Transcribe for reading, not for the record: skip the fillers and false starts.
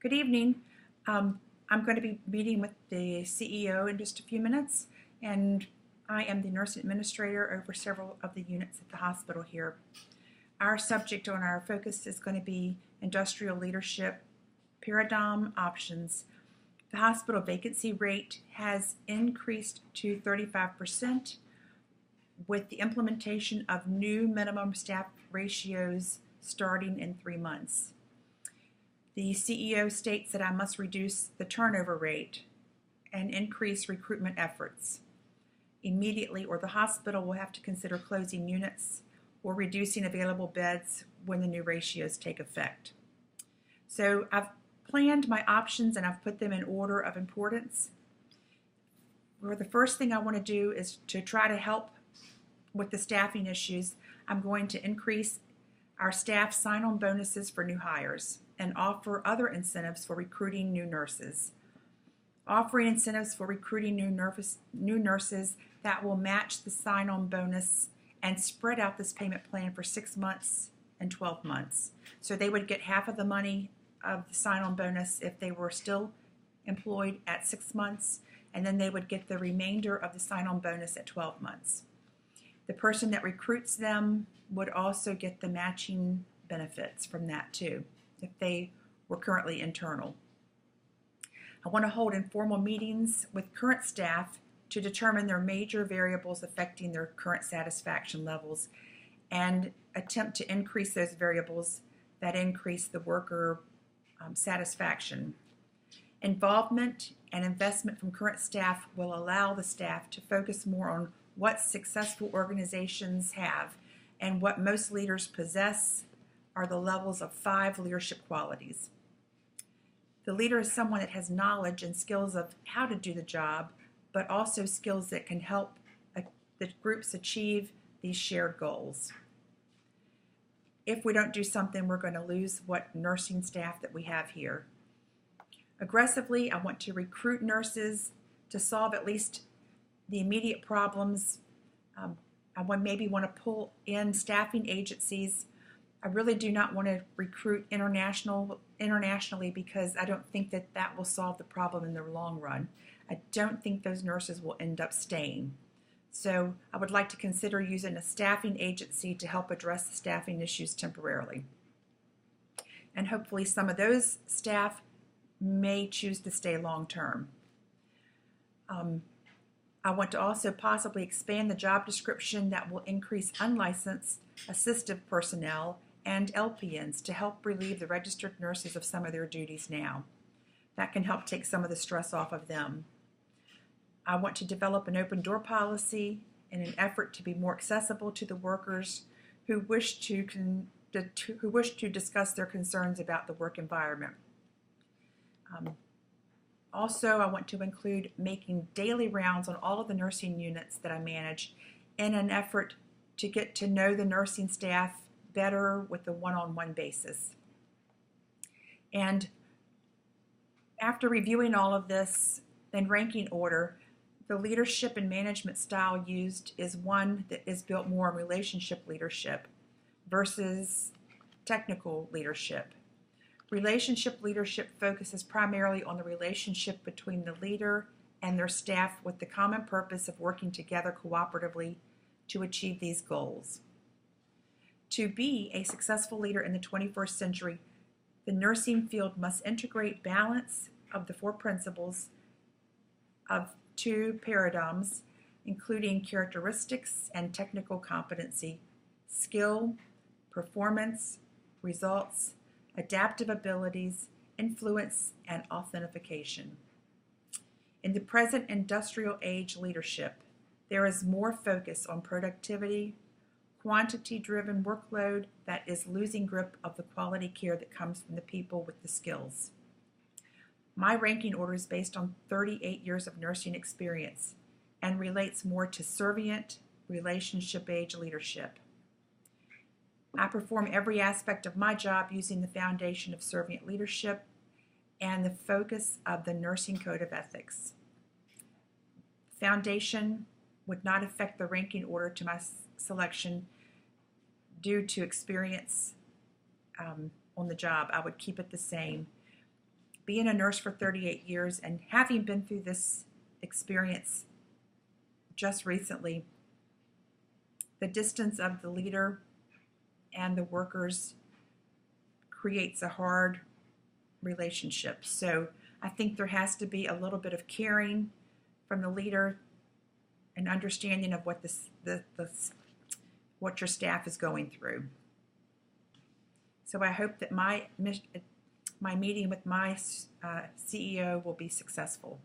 Good evening. I'm going to be meeting with the CEO in just a few minutes, and I am the nurse administrator over several of the units at the hospital here. Our subject on our focus is going to be industrial leadership paradigm options. The hospital vacancy rate has increased to 35% with the implementation of new minimum staff ratios starting in 3 months. The CEO states that I must reduce the turnover rate and increase recruitment efforts immediately, or the hospital will have to consider closing units or reducing available beds when the new ratios take effect. So I've planned my options and I've put them in order of importance. Where the first thing I want to do is to try to help with the staffing issues. I'm going to increase our staff sign-on bonuses for new hires and offer other incentives for recruiting new nurses. Offering incentives for recruiting new nurses that will match the sign-on bonus and spread out this payment plan for 6 months and 12 months. So they would get half of the money of the sign-on bonus if they were still employed at 6 months, and then they would get the remainder of the sign-on bonus at 12 months. The person that recruits them would also get the matching benefits from that too, if they were currently internal. I want to hold informal meetings with current staff to determine their major variables affecting their current satisfaction levels and attempt to increase those variables that increase the worker satisfaction. Involvement and investment from current staff will allow the staff to focus more on what successful organizations have and what most leaders possess are the levels of 5 leadership qualities. The leader is someone that has knowledge and skills of how to do the job, but also skills that can help the groups achieve these shared goals. If we don't do something, we're going to lose what nursing staff that we have here. Aggressively, I want to recruit nurses to solve at least the immediate problems. I maybe want to pull in staffing agencies. I really do not want to recruit internationally because I don't think that that will solve the problem in the long run. I don't think those nurses will end up staying. So I would like to consider using a staffing agency to help address the staffing issues temporarily. And hopefully some of those staff may choose to stay long term. I want to also possibly expand the job description that will increase unlicensed assistive personnel and LPNs to help relieve the registered nurses of some of their duties now. That can help take some of the stress off of them. I want to develop an open door policy in an effort to be more accessible to the workers who wish to discuss their concerns about the work environment. Also, I want to include making daily rounds on all of the nursing units that I manage in an effort to get to know the nursing staff better with a one-on-one basis. And after reviewing all of this in ranking order, the leadership and management style used is one that is built more on relationship leadership versus technical leadership. Relationship leadership focuses primarily on the relationship between the leader and their staff with the common purpose of working together cooperatively to achieve these goals. To be a successful leader in the 21st century, the nursing field must integrate balance of the 4 principles of 2 paradigms, including characteristics and technical competency, skill, performance, results, adaptive abilities, influence, and authentication. In the present industrial age leadership, there is more focus on productivity, quantity-driven workload that is losing grip of the quality care that comes from the people with the skills. My ranking order is based on 38 years of nursing experience and relates more to servient relationship age leadership. I perform every aspect of my job using the foundation of servient leadership and the focus of the Nursing Code of Ethics. Foundation would not affect the ranking order to my selection due to experience on the job. I would keep it the same. being a nurse for 38 years and having been through this experience just recently, the distance of the leader and the workers creates a hard relationship. So I think there has to be a little bit of caring from the leader and understanding of what what your staff is going through. So I hope that my meeting with my CEO will be successful.